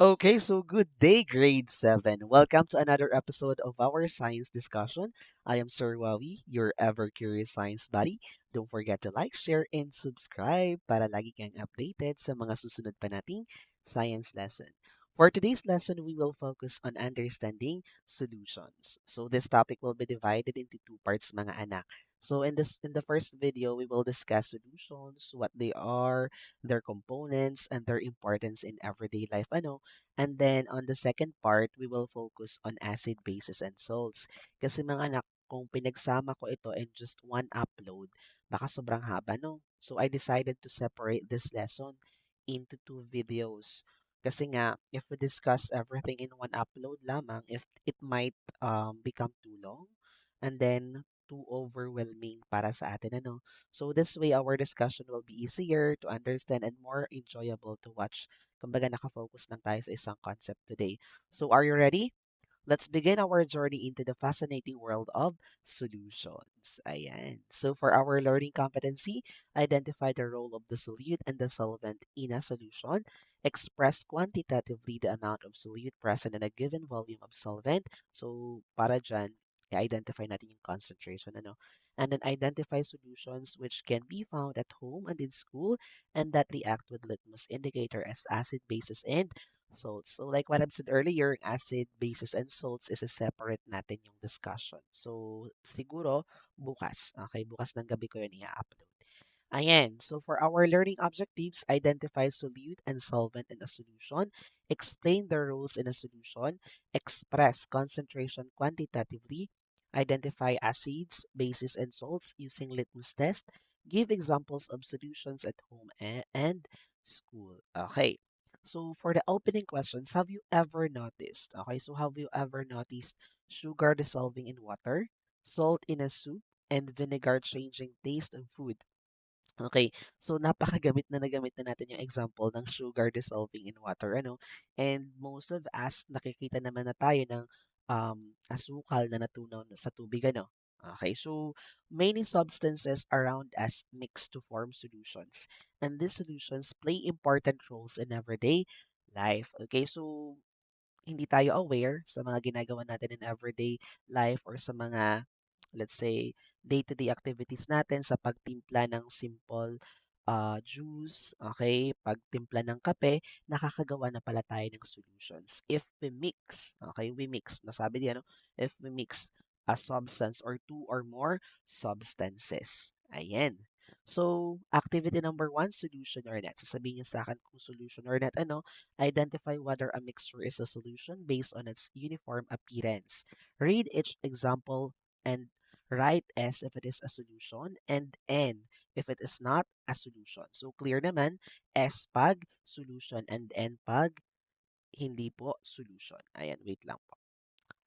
Okay, so good day, grade 7. Welcome to another episode of our science discussion. I am Sir Wawi, your ever curious science buddy. Don't forget to like, share, and subscribe para lagi kang updated sa mga susunod pa nating science lesson. For today's lesson, we will focus on understanding solutions. So this topic will be divided into two parts, mga anak. So in the first video, we will discuss solutions, what they are, their components, and their importance in everyday life. And then on the second part, we will focus on acid, bases, and salts. Kasi mga anak, kung pinagsama ko ito in just one upload, baka sobrang haba, no? So I decided to separate this lesson into two videos. Kasi nga, if we discuss everything in one upload lamang, if it might become too long and then too overwhelming para sa atin, ano? So this way, our discussion will be easier to understand and more enjoyable to watch. Kumbaga, nakafocus lang tayo sa isang concept today. So are you ready? Let's begin our journey into the fascinating world of solutions. Ayan. So for our learning competency, identify the role of the solute and the solvent in a solution. Express quantitatively the amount of solute present in a given volume of solvent. So para dyan, i-identify natin yung concentration. And then identify solutions which can be found at home and in school and that react with litmus indicator as acid, bases, and salts. So like what I've said earlier, acid, bases, and salts is a separate natin yung discussion. So siguro bukas. Okay, bukas ng gabi ko yun i-upload. Ayan. So for our learning objectives, identify solute and solvent in a solution, explain the rules in a solution, express concentration quantitatively, identify acids, bases, and salts using litmus test, give examples of solutions at home and school. Okay. So for the opening questions, have you ever noticed? Okay, so have you ever noticed sugar dissolving in water, salt in a soup, and vinegar changing taste of food? Okay, so napakagamit na nagamit na natin yung example ng sugar dissolving in water, ano? And most of us, nakikita naman na tayo ng asukal na natunaw sa tubig, ano? Okay, so many substances around us mix to form solutions. And these solutions play important roles in everyday life. Okay, so hindi tayo aware sa mga ginagawa natin in everyday life or sa mga, let's say, day-to-day activities natin sa pagtimpla ng simple juice, okay, pagtimpla ng kape, nakakagawa na pala tayo ng solutions. If we mix, okay, we mix, nasabi diyan, no? If we mix a substance or two or more substances. Ayan. So, activity number one, solution or not. Sasabihin niyo sa akin kung solution or not, ano, identify whether a mixture is a solution based on its uniform appearance. Read each example and write S if it is a solution and N if it is not a solution. So clear naman, S pag solution and N pag hindi po solution. Ayan, wait lang po.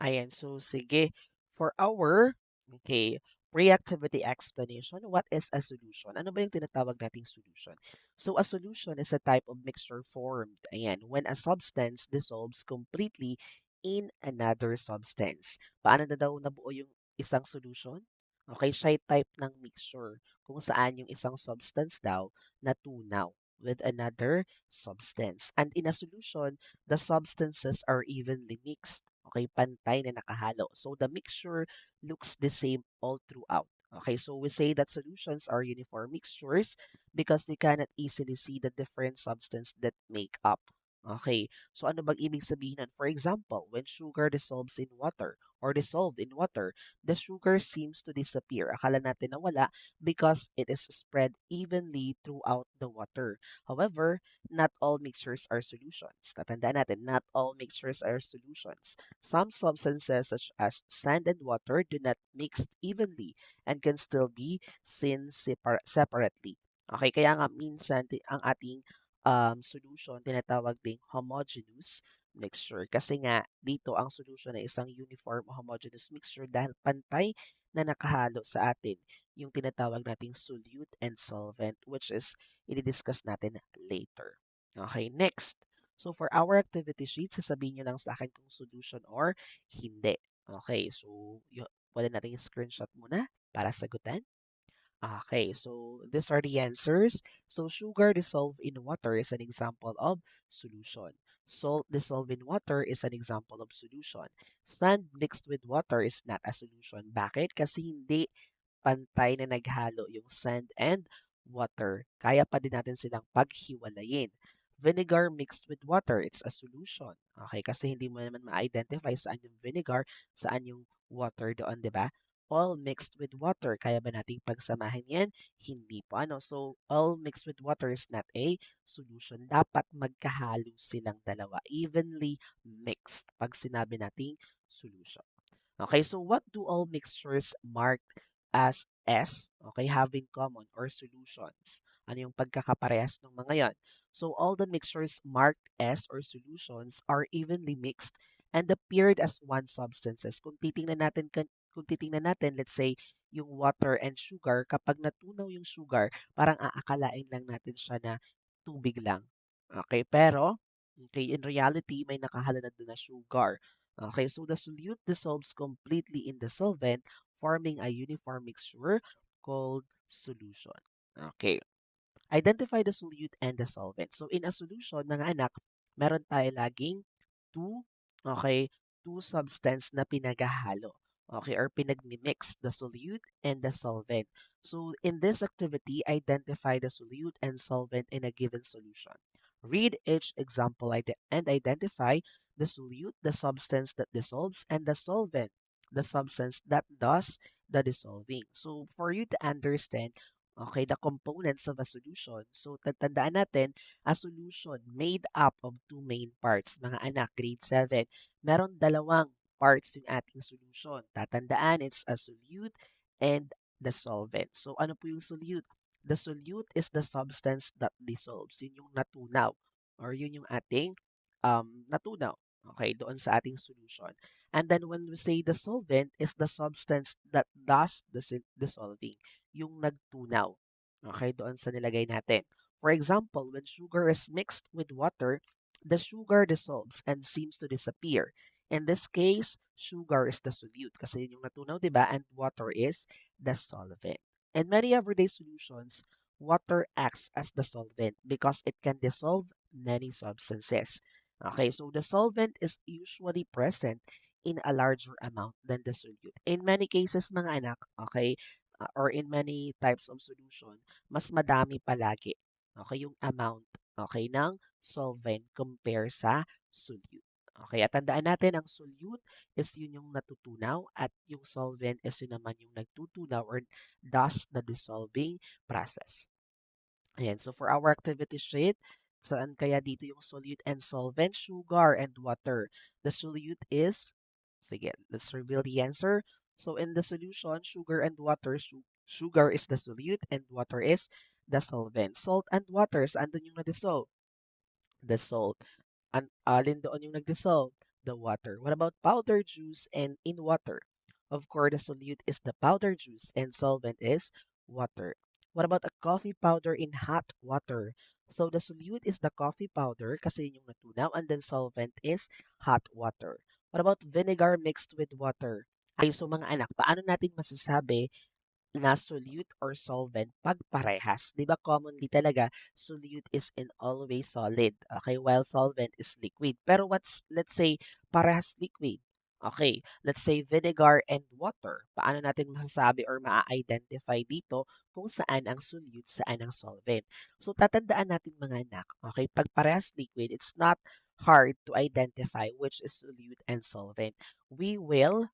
Ayan, so sige. For our, okay, reactivity explanation, what is a solution? Ano ba yung tinatawag nating solution? So a solution is a type of mixture formed, ayan, when a substance dissolves completely in another substance. Paano na daw nabuo yung isang solution? Okay, siya ay type ng mixture kung saan yung isang substance daw natunaw with another substance. And in a solution, the substances are evenly mixed. Okay, pantay na nakahalo. So the mixture looks the same all throughout. Okay, so we say that solutions are uniform mixtures because you cannot easily see the different substance that make up. Okay, so ano bang ibig sabihin nun? For example, when sugar dissolves in water or dissolved in water, the sugar seems to disappear. Akala natin na wala because it is spread evenly throughout the water. However, not all mixtures are solutions. Tatandaan natin, not all mixtures are solutions. Some substances such as sand and water do not mix evenly and can still be seen separately. Okay, kaya nga minsan ang ating solution tinatawag ding homogeneous mixture. Kasi nga dito ang solution ay isang uniform homogeneous mixture dahil pantay na nakahalo sa atin yung tinatawag nating solute and solvent which is i-discuss natin later. Okay, next. So for our activity sheet, sasabihin nyo lang sa akin kung solution or hindi. Okay, so pwede natin yung screenshot muna para sagutan. Okay, so these are the answers. So sugar dissolved in water is an example of solution. Salt dissolved in water is an example of solution. Sand mixed with water is not a solution. Bakit? Kasi hindi pantay na naghalo yung sand and water. Kaya pa din natin silang paghiwalayin. Vinegar mixed with water, it's a solution. Okay, kasi hindi mo naman ma-identify saan yung vinegar, saan yung water doon, di ba? All mixed with water, kaya ba nating pagsamahin yan? Hindi po ano. So, all mixed with water is not a solution. Dapat magkahalo silang dalawa. Evenly mixed pag sinabi nating solution. Okay, so what do all mixtures marked as S, okay, have in common or solutions? Ano yung pagkakaparehas ng mga yan? So all the mixtures marked S or solutions are evenly mixed and appeared as one substances. Kung titingnan natin, let's say, yung water and sugar, kapag natunaw yung sugar, parang aakalain lang natin siya na tubig lang. Okay, pero okay, in reality, may nakahalo na doon na sugar. Okay, so the solute dissolves completely in the solvent, forming a uniform mixture called solution. Okay, identify the solute and the solvent. So in a solution, mga anak, meron tayo laging two, okay, two substance na pinaghahalo. Okay, or pinagmimix the solute and the solvent. So in this activity, identify the solute and solvent in a given solution. Read each example and identify the solute, the substance that dissolves, and the solvent, the substance that does the dissolving. So for you to understand, okay, the components of a solution. So, tatandaan natin, a solution made up of two main parts. Mga anak, grade 7, meron dalawang parts yung ating solution. Tatandaan, it's a solute and the solvent. So, ano po yung solute? The solute is the substance that dissolves. Yun yung natunaw or yun yung ating natunaw. Okay, doon sa ating solution. And then when we say the solvent is the substance that does the dissolving, yung nagtunaw. Okay, doon sa nilagay natin. For example, when sugar is mixed with water, the sugar dissolves and seems to disappear. In this case, sugar is the solute kasi yun yung natunaw, di ba? And water is the solvent. In many everyday solutions, water acts as the solvent because it can dissolve many substances. Okay, so the solvent is usually present in a larger amount than the solute. In many cases, mga anak, okay, or in many types of solution, mas madami palagi, okay, yung amount, okay, ng solvent compare sa solute. Okay, at tandaan natin, ang solute is yun yung natutunaw at yung solvent is yun naman yung nagtutunaw or does the dissolving process. Ayan, so for our activity sheet, saan kaya dito yung solute and solvent? Sugar and water. The solute is, sige, let's reveal the answer. So in the solution, sugar and water, sugar is the solute and water is the solvent. Salt and water, saan dun yung na-dissolve? The salt. Alin doon yung nag-dissolve? The water. What about powder juice and in water? Of course, the solute is the powder juice and solvent is water. What about a coffee powder in hot water? So the solute is the coffee powder kasi yun yung natunaw and then solvent is hot water. What about vinegar mixed with water? Okay, so mga anak, paano natin masasabi na solute or solvent pag parehas? 'Di ba commonly talaga solute is in always solid, okay, while solvent is liquid. Pero let's say parehas liquid. Okay, let's say vinegar and water. Paano natin masasabi or maa-identify dito kung saan ang solute, saan ang solvent? So tatandaan natin mga anak, okay, pag parehas liquid, it's not hard to identify which is solute and solvent. We will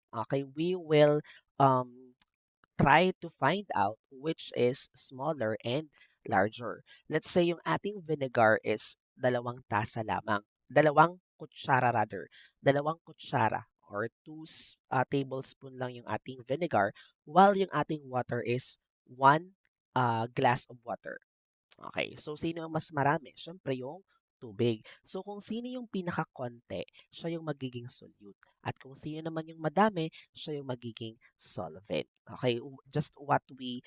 try to find out which is smaller and larger. Let's say yung ating vinegar is dalawang tasa lamang. Dalawang kutsara rather. Dalawang kutsara or tablespoon lang yung ating vinegar while yung ating water is one glass of water. Okay, so sino ang mas marami? Siyempre yung tubig. So kung sino yung pinakakonti, siya yung magiging solute. At kung sino naman yung madami, siya yung magiging solvent. Okay, just what we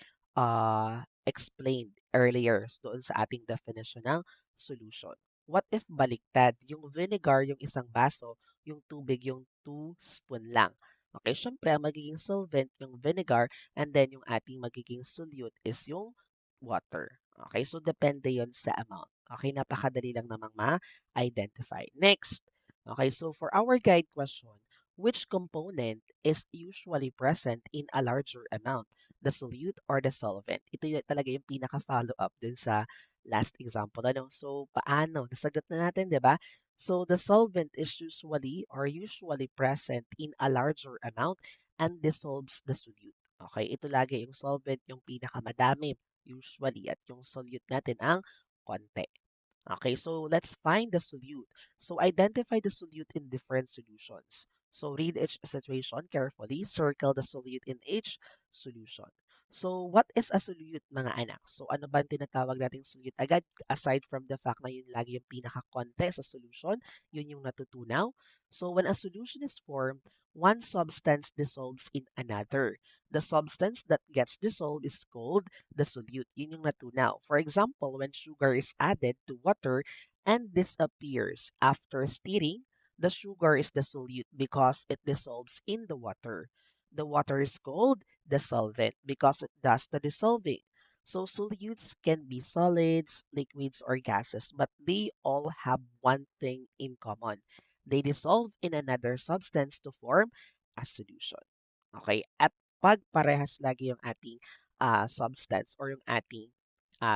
explained earlier doon sa ating definition ng solution. What if baliktad? Yung vinegar yung isang baso, yung tubig yung 2 spoon lang. Okay, syempre ang magiging solvent yung vinegar and then yung ating magiging solute is yung water. Okay, so depende yon sa amount. Okay, napakadali lang namang ma-identify. Next, okay, so for our guide question, which component is usually present in a larger amount? The solute or the solvent? Ito talaga yung pinaka-follow up dun sa last example. Ano? So, paano? Nasagot na natin, di ba? So, the solvent is usually present in a larger amount and dissolves the solute. Okay, ito lagi yung solvent, yung pinakamadami usually at yung solute natin ang konti. Okay, so let's find the solute. So identify the solute in different solutions. So read each situation carefully. Circle the solute in each solution. So what is a solute, mga anak? So ano ba ang tinatawag nating solute agad? Aside from the fact na yun lagi yung pinaka-konti sa solution, yun yung natutunaw. So when a solution is formed, one substance dissolves in another. The substance that gets dissolved is called the solute. Yun yung natunaw. For example, when sugar is added to water and disappears after stirring, the sugar is the solute because it dissolves in the water. The water is called the solvent because it does the dissolving. So solutes can be solids, liquids, or gases, but they all have one thing in common. They dissolve in another substance to form a solution. Okay? At pag parehas lagi yung ating substance or yung ating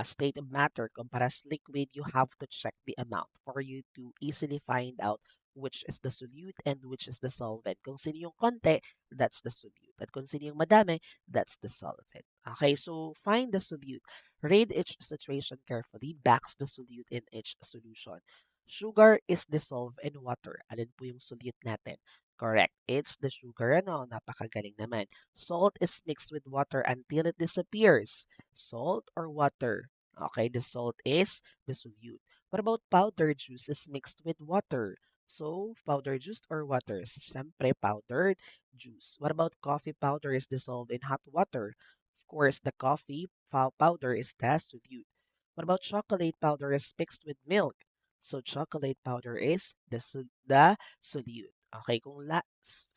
state of matter kumpara sa liquid, you have to check the amount for you to easily find out which is the solute and which is the solvent. Kung sino yung konti, that's the solute. At kung sino yung madami, that's the solvent. Okay, so find the solute. Read each situation carefully. Backs the solute in each solution. Sugar is dissolved in water. Alin po yung solute natin? Correct. It's the sugar. Ano? Napakagaling naman. Salt is mixed with water until it disappears. Salt or water? Okay, the salt is the solute. What about powdered juice is mixed with water? So, powdered juice or water? Siyempre, powdered juice. What about coffee powder is dissolved in hot water? Of course, the coffee powder is the solute. What about chocolate powder is mixed with milk? So, chocolate powder is the solute. Okay,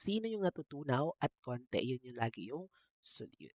sino yung natutunaw at konti, yun yung lagi yung solute.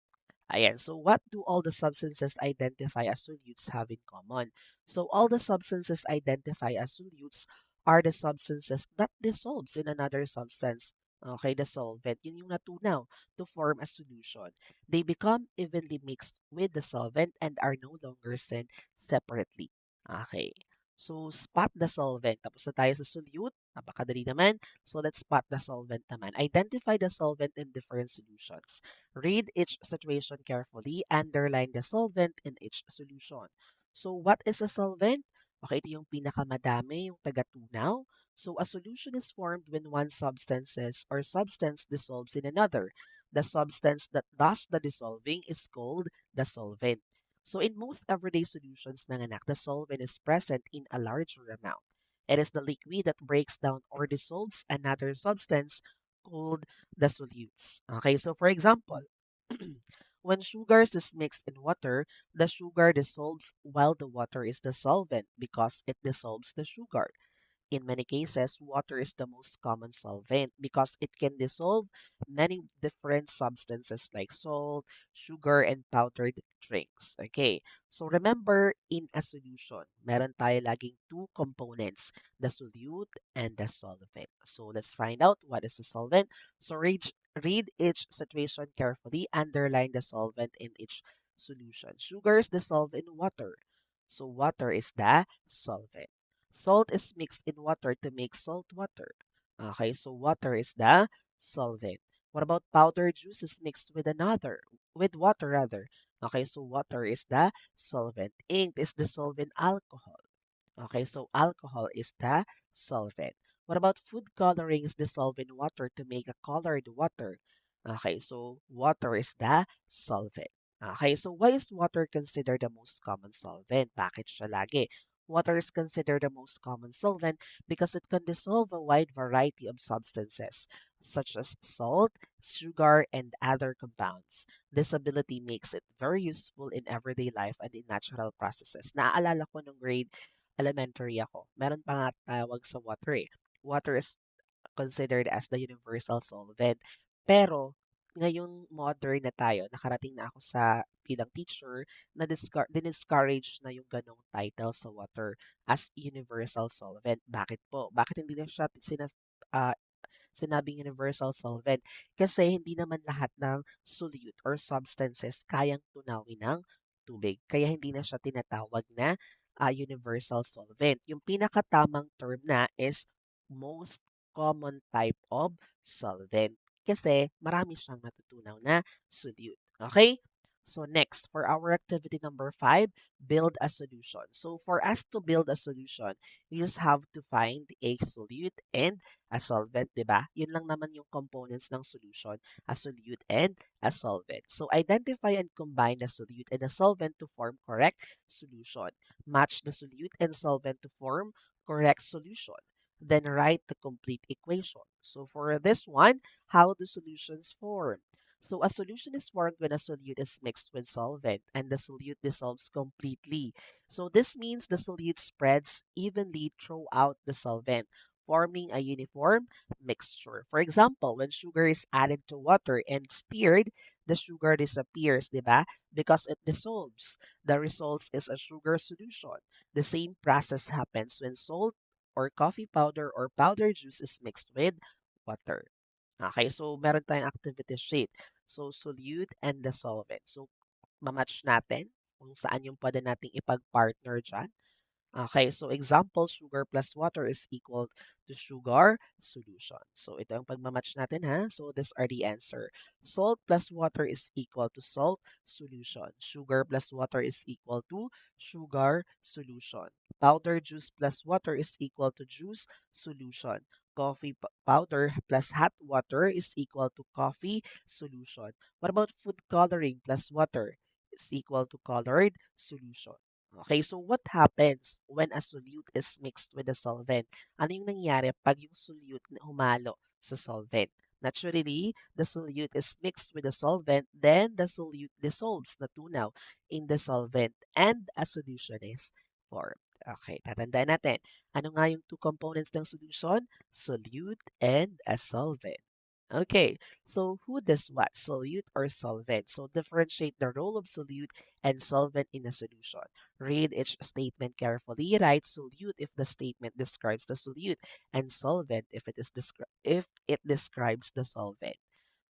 Ayan, so what do all the substances identify as solutes have in common? So all the substances identify as solutes are the substances that dissolves in another substance. Okay, the solvent, yun yung natunaw to form a solution. They become evenly mixed with the solvent and are no longer sent separately. Okay. So, spot the solvent. Tapos na tayo sa solute. Napakadali naman. So, let's spot the solvent naman. Identify the solvent in different solutions. Read each situation carefully. Underline the solvent in each solution. So, what is a solvent? Okay, ito yung pinakamadami, yung tagatunaw. So, a solution is formed when one substance dissolves in another. The substance that does the dissolving is called the solvent. So in most everyday solutions, nanganak, the solvent is present in a larger amount. It is the liquid that breaks down or dissolves another substance called the solutes. Okay, so for example, when sugars is mixed in water, the sugar dissolves while the water is the solvent because it dissolves the sugar. In many cases, water is the most common solvent because it can dissolve many different substances like salt, sugar, and powdered drinks. Okay, so remember, in a solution, meron tayo laging two components, the solute and the solvent. So let's find out what is the solvent. So read each situation carefully, underline the solvent in each solution. Sugar is dissolved in water. So water is the solvent. Salt is mixed in water to make salt water. Okay, so water is the solvent. What about powdered juice is mixed with water rather. Okay, so water is the solvent. Ink is dissolved in alcohol. Okay, so alcohol is the solvent. What about food coloring is dissolved in water to make a colored water? Okay, so water is the solvent. Okay, so why is water considered the most common solvent? Bakit siya lagi? Water is considered the most common solvent because it can dissolve a wide variety of substances, such as salt, sugar, and other compounds. This ability makes it very useful in everyday life and in natural processes. Naaalala ko nung grade elementary ako, meron pa nga tawag sa water eh. Water is considered as the universal solvent. Pero, ngayong modern na tayo, nakarating na ako sa bilang teacher na discourage na yung ganong title sa water as universal solvent. Bakit po? Bakit hindi na siya ah, sinabing universal solvent? Kasi hindi naman lahat ng solute or substances kayang tunawin ng tubig. Kaya hindi na siya tinatawag na universal solvent. Yung pinakatamang term na is most common type of solvent. Kasi marami siyang natutunaw na solute. Okay? So next, for our activity number 5, build a solution. So for us to build a solution, we just have to find a solute and a solvent, di ba? Yun lang naman yung components ng solution, a solute and a solvent. So identify and combine the solute and the solvent to form correct solution. Match the solute and solvent to form correct solution. Then write the complete equation. So for this one, how do solutions form? So a solution is formed when a solute is mixed with solvent and the solute dissolves completely. So this means the solute spreads evenly throughout the solvent, forming a uniform mixture. For example, when sugar is added to water and stirred, the sugar disappears, di ba? Because it dissolves. The result is a sugar solution. The same process happens when salt or coffee powder or powdered juice is mixed with water. Okay, so meron tayong activity sheet. So, solute and the solvent. So, mamatch natin kung saan yung pwede nating ipag-partner dyan. Okay, so example, sugar plus water is equal to sugar solution. So ito ang pagmamatch natin ha. So these are the answer. Salt plus water is equal to salt solution. Sugar plus water is equal to sugar solution. Powder juice plus water is equal to juice solution. Coffee powder plus hot water is equal to coffee solution. What about food coloring plus water? Is equal to colored solution. Okay, so what happens when a solute is mixed with a solvent? Ano yung nangyayari pag yung solute na humalo sa solvent? Naturally, the solute is mixed with the solvent, then the solute dissolves, natunaw, in the solvent, and a solution is formed. Okay, tatandaan natin. Ano nga yung two components ng solution? Solute and a solvent. Okay, so who does what? Solute or solvent? So differentiate the role of solute and solvent in a solution. Read each statement carefully. Write solute if the statement describes the solute and solvent if it describes the solvent.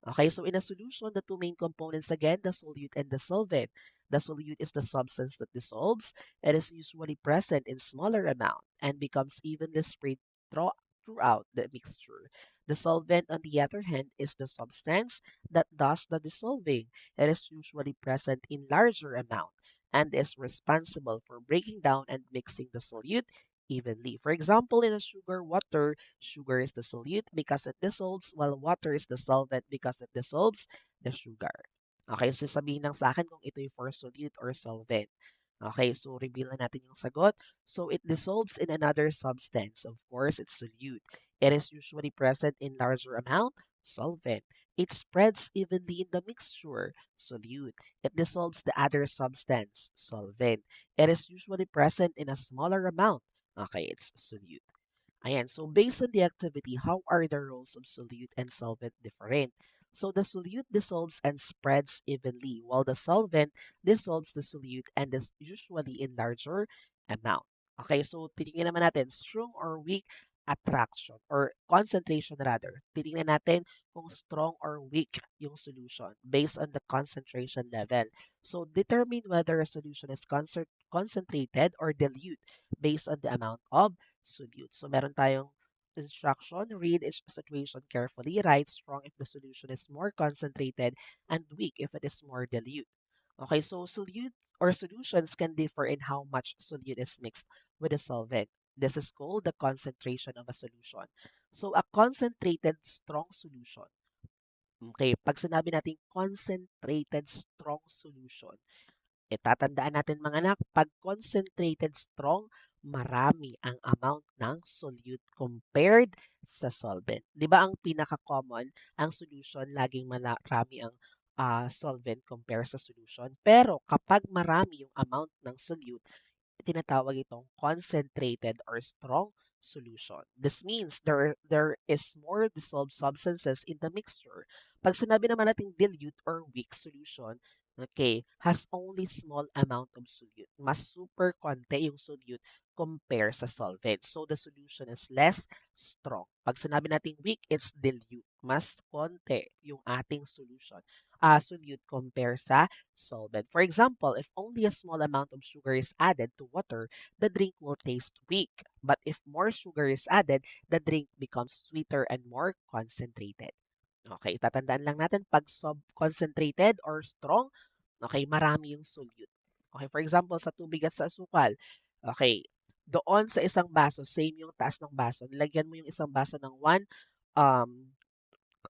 Okay, so in a solution, the two main components again, the solute and the solvent. The solute is the substance that dissolves. It is usually present in smaller amount and becomes evenly spread throughout the mixture. The solvent, on the other hand, is the substance that does the dissolving. It is usually present in larger amount and is responsible for breaking down and mixing the solute evenly. For example, in a sugar water, sugar is the solute because it dissolves, while water is the solvent because it dissolves the sugar. Okay, so sabihin lang sa akin kung ito yung for solute or solvent. Okay, so reveal na natin yung sagot. So it dissolves in another substance. Of course, it's solute. It is usually present in larger amount, solvent. It spreads evenly in the mixture, solute. It dissolves the other substance, solvent. It is usually present in a smaller amount. Okay, it's solute. Ayan, so based on the activity, how are the roles of solute and solvent different? So the solute dissolves and spreads evenly, while the solvent dissolves the solute and is usually in larger amount. Okay, so titingnan naman natin, strong or weak attraction or concentration rather. Titingnan natin kung strong or weak yung solution based on the concentration level. So determine whether a solution is concentrated or dilute based on the amount of solute. So meron tayong instruction, read each situation carefully, write strong if the solution is more concentrated and weak if it is more dilute. Okay, so solute or solutions can differ in how much solute is mixed with a solvent. This is called the concentration of a solution. So a concentrated strong solution. Okay, pag sinabi natin concentrated strong solution, tatandaan natin mga anak, pag concentrated strong, marami ang amount ng solute compared sa solvent. 'Di ba ang pinaka-common, ang solution laging marami ang solvent compare sa solution. Pero kapag marami yung amount ng solute, tinatawag itong concentrated or strong solution. This means there is more dissolved substances in the mixture. Pag sinabi naman natin dilute or weak solution, okay, has only small amount of solute. Mas super konti yung solute compare sa solvent. So the solution is less strong. Pag sinabi natin weak, it's dilute. Mas konti yung ating solution. Solute compare sa solvent. For example, if only a small amount of sugar is added to water, the drink will taste weak. But if more sugar is added, the drink becomes sweeter and more concentrated. Okay, tatandaan lang natin pag concentrated or strong, okay, marami yung solute. Okay, for example, sa tubig at sa asukal, okay, doon sa isang baso, same yung taas ng baso, nilagyan mo yung isang baso ng um,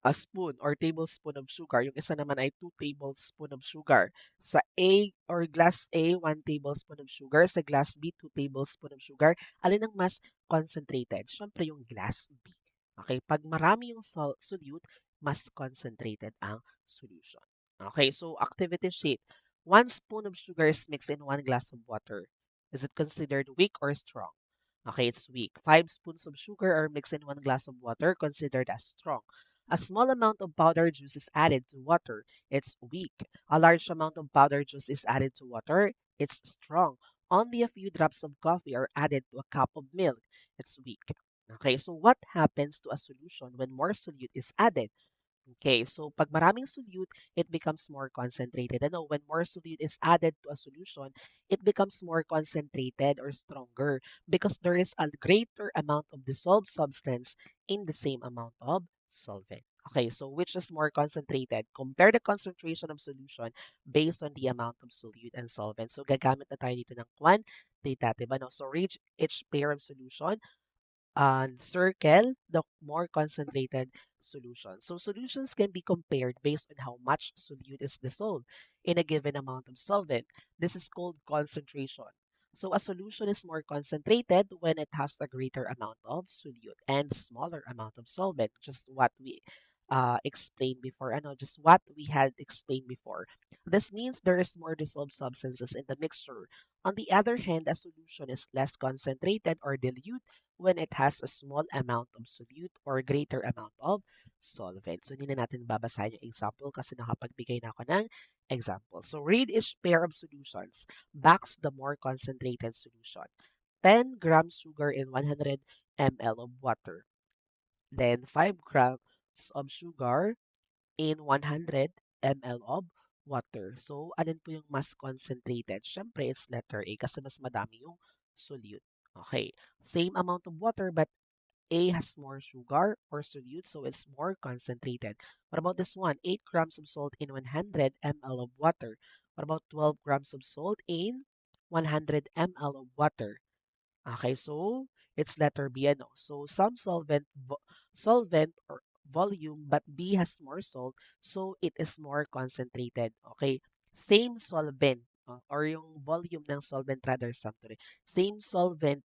a spoon or tablespoon of sugar. Yung isa naman ay 2 tablespoon of sugar. Sa A or glass A, 1 tablespoon of sugar. Sa glass B, 2 tablespoon of sugar. Alin ang mas concentrated? Siyempre yung glass B. Okay, pag marami yung solute, mas concentrated ang solution. Okay, so activity sheet. 1 spoon of sugar is mixed in 1 glass of water. Is it considered weak or strong? Okay, it's weak. 5 spoons of sugar are mixed in 1 glass of water, considered as strong. A small amount of powdered juice is added to water. It's weak. A large amount of powdered juice is added to water. It's strong. Only a few drops of coffee are added to a cup of milk. It's weak. Okay, so what happens to a solution when more solute is added? Okay, so pag maraming solute, it becomes more concentrated. Ano, when more solute is added to a solution, it becomes more concentrated or stronger because there is a greater amount of dissolved substance in the same amount of solvent. Okay, so which is more concentrated? Compare the concentration of solution based on the amount of solute and solvent. So gagamit na tayo dito ng quantitative. Ano? So reach each pair of solution and circle the more concentrated solution. So solutions can be compared based on how much solute is dissolved in a given amount of solvent. This is called concentration. So a solution is more concentrated when it has a greater amount of solute and smaller amount of solvent, just what we explained before. Ano, just what we had explained before. This means there is more dissolved substances in the mixture. On the other hand, a solution is less concentrated or dilute when it has a small amount of solute or greater amount of solvent. So, hindi na natin babasahin yung example kasi nakapagbigay na ako ng example. So, read each pair of solutions. Backs the more concentrated solution. 10 grams sugar in 100 ml of water. Then 5 grams of sugar in 100 ml of water. So, alin po yung mas concentrated? Siyempre, it's letter A kasi mas madami yung solute. Okay. Same amount of water but A has more sugar or solute, so it's more concentrated. What about this one? 8 grams of salt in 100 ml of water. What about 12 grams of salt in 100 ml of water? Okay, so it's letter B, ano. So some solvent or volume, but B has more salt, so it is more concentrated. Okay, same solvent or yung volume ng solvent rather, sorry. Same solvent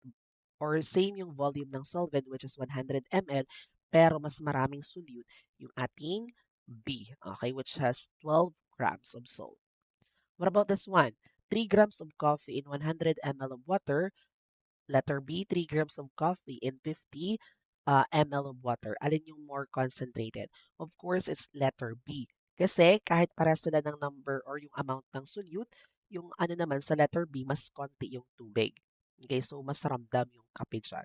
or same yung volume ng solvent which is 100 ml, pero mas maraming solute yung ating B, okay, which has 12 grams of salt. What about this one? 3 grams of coffee in 100 ml of water. Letter B, 3 grams of coffee in 50 ml of water. Alin yung more concentrated? Of course, it's letter B. Kasi kahit para sila ng number or yung amount ng solute, yung ano naman sa letter B, mas konti yung tubig. Okay, so mas ramdam yung kape dyan.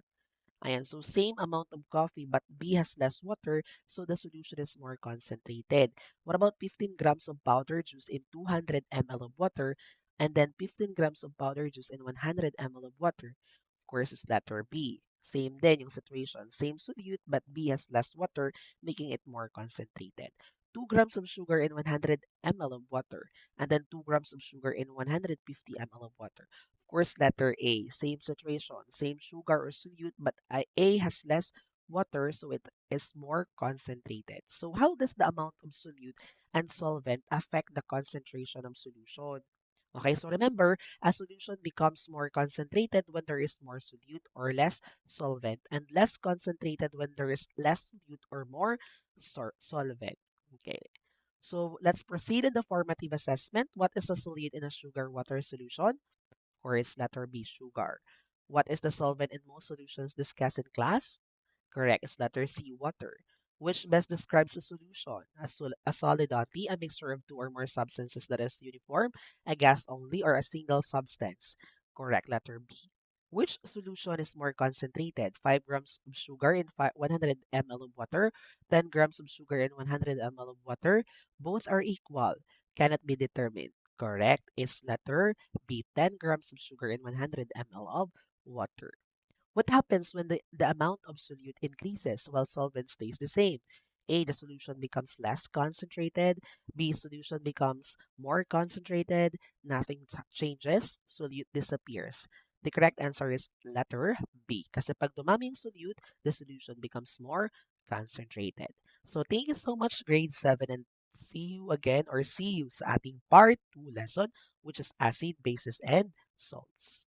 Ayan, so same amount of coffee but B has less water, so the solution is more concentrated. What about 15 grams of powdered juice in 200 ml of water and then 15 grams of powdered juice in 100 ml of water? Of course, it's letter B. Same din yung situation. Same solute but B has less water, making it more concentrated. 2 grams of sugar in 100 ml of water and then 2 grams of sugar in 150 ml of water. Of course, letter A, same situation, same sugar or solute, but A has less water, so it is more concentrated. So how does the amount of solute and solvent affect the concentration of solution? Okay, so remember, a solution becomes more concentrated when there is more solute or less solvent, and less concentrated when there is less solute or more solvent. Okay, so let's proceed in the formative assessment. What is a solute in a sugar water solution? Or it's letter B, sugar. What is the solvent in most solutions discussed in class? Correct. It's letter C, water. Which best describes a solution? A solid body, a mixture of two or more substances that is uniform, a gas only, or a single substance? Correct. Letter B. Which solution is more concentrated? 5 grams of sugar in 100 ml of water, 10 grams of sugar in 100 ml of water. Both are equal. Cannot be determined. Correct. It's letter B, 10 grams of sugar in 100 ml of water. What happens when the amount of solute increases while solvent stays the same? A, the solution becomes less concentrated. B, solution becomes more concentrated. Nothing changes. Solute disappears. The correct answer is letter B. Kasi pag dumami yung solute, the solution becomes more concentrated. So thank you so much, grade 7, and see you again or see you sa ating part 2 lesson, which is acid, bases, and salts.